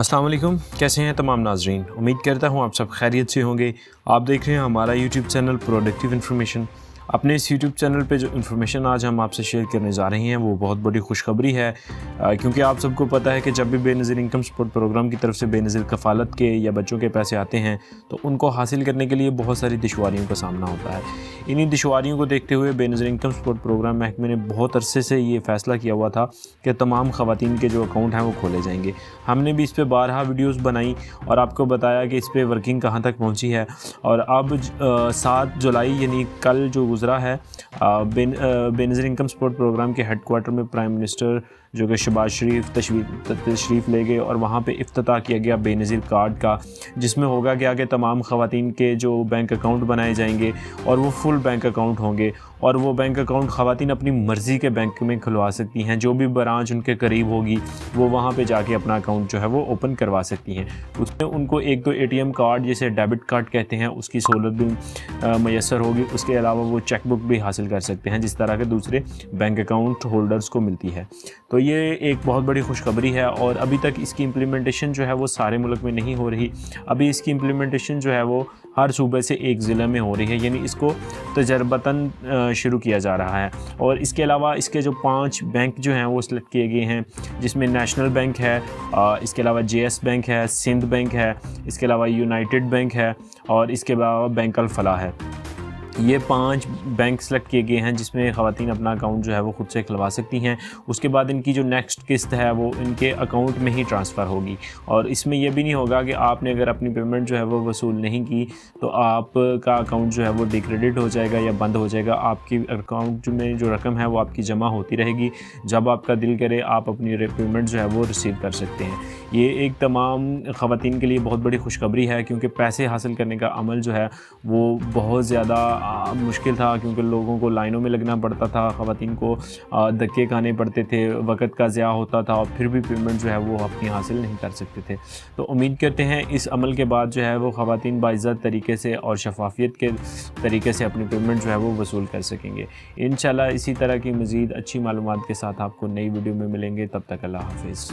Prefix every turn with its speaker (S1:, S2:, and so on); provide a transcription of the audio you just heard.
S1: السلام علیکم، کیسے ہیں تمام ناظرین؟ امید کرتا ہوں آپ سب خیریت سے ہوں گے۔ آپ دیکھ رہے ہیں ہمارا یوٹیوب چینل پروڈکٹیو انفارمیشن۔ اپنے اس یوٹیوب چینل پہ جو انفارمیشن آج ہم آپ سے شیئر کرنے جا رہے ہیں وہ بہت بڑی خوشخبری ہے، کیونکہ آپ سب کو پتہ ہے کہ جب بھی بے نظیر انکم سپورٹ پروگرام کی طرف سے بے نظیر کفالت کے یا بچوں کے پیسے آتے ہیں تو ان کو حاصل کرنے کے لیے بہت ساری دشواریوں کا سامنا ہوتا ہے۔ انہی دشواریوں کو دیکھتے ہوئے بے نظیر انکم سپورٹ پروگرام محکمے نے بہت عرصے سے یہ فیصلہ کیا ہوا تھا کہ تمام خواتین کے جو اکاؤنٹ ہیں وہ کھولے جائیں گے۔ ہم نے بھی اس پہ بارہا ویڈیوز بنائی اور آپ کو بتایا کہ اس پہ ورکنگ کہاں تک پہنچی ہے، اور اب 7 جولائی یعنی کل جو گزرا ہے، بے نظیر انکم سپورٹ پروگرام کے ہیڈ کوارٹر میں پرائم منسٹر جو کہ شہباز شریف تشریف لے گئے اور وہاں پہ افتتاح کیا گیا بے نظیر کارڈ کا، جس میں ہوگا کیا کہ تمام خواتین کے جو بینک اکاؤنٹ بنائے جائیں گے اور وہ فل بینک اکاؤنٹ ہوں گے، اور وہ بینک اکاؤنٹ خواتین اپنی مرضی کے بینک میں کھلوا سکتی ہیں۔ جو بھی برانچ ان کے قریب ہوگی وہ وہاں پہ جا کے اپنا اکاؤنٹ جو ہے وہ اوپن کروا سکتی ہیں۔ اس میں ان کو ایک تو ATM کارڈ جسے ڈیبٹ کارڈ کہتے ہیں اس کی سہولت بھی میسر ہوگی، اس کے علاوہ وہ چیک بک بھی حاصل کر سکتے ہیں جس طرح کے دوسرے بینک اکاؤنٹ ہولڈرز کو ملتی ہے۔ تو یہ ایک بہت بڑی خوشخبری ہے، اور ابھی تک اس کی امپلیمنٹیشن جو ہے وہ سارے ملک میں نہیں ہو رہی۔ ابھی اس کی امپلیمنٹیشن جو ہے وہ ہر صوبے سے ایک ضلع میں ہو رہی ہے، یعنی اس کو تجربتاً شروع کیا جا رہا ہے۔ اور اس کے علاوہ اس کے جو 5 بینک جو ہیں وہ سلیکٹ کیے گئے ہیں، جس میں نیشنل بینک ہے، اس کے علاوہ JS بینک ہے، سندھ بینک ہے، اس کے علاوہ یونائٹڈ بینک ہے، اور اس کے علاوہ بینک الفلاح ہے۔ یہ 5 بینک سلیکٹ کیے گئے ہیں جس میں خواتین اپنا اکاؤنٹ جو ہے وہ خود سے کھلوا سکتی ہیں۔ اس کے بعد ان کی جو نیکسٹ قسط ہے وہ ان کے اکاؤنٹ میں ہی ٹرانسفر ہوگی، اور اس میں یہ بھی نہیں ہوگا کہ آپ نے اگر اپنی پیمنٹ جو ہے وہ وصول نہیں کی تو آپ کا اکاؤنٹ جو ہے وہ ڈیکریڈٹ ہو جائے گا یا بند ہو جائے گا۔ آپ کی اکاؤنٹ میں جو رقم ہے وہ آپ کی جمع ہوتی رہے گی، جب آپ کا دل کرے آپ اپنی پیمنٹ جو ہے وہ ریسیو کر سکتے ہیں۔ یہ ایک تمام خواتین کے لیے بہت بڑی خوشخبری ہے، کیونکہ پیسے حاصل کرنے کا عمل جو ہے وہ بہت زیادہ مشکل تھا، کیونکہ لوگوں کو لائنوں میں لگنا پڑتا تھا، خواتین کو دھکے کھانے پڑتے تھے، وقت کا ضیاع ہوتا تھا، اور پھر بھی پیمنٹ جو ہے وہ اپنی حاصل نہیں کر سکتے تھے۔ تو امید کرتے ہیں اس عمل کے بعد جو ہے وہ خواتین باعزت طریقے سے اور شفافیت کے طریقے سے اپنی پیمنٹ جو ہے وہ وصول کر سکیں گے۔ انشاءاللہ اسی طرح کی مزید اچھی معلومات کے ساتھ آپ کو نئی ویڈیو میں ملیں گے، تب تک اللہ حافظ۔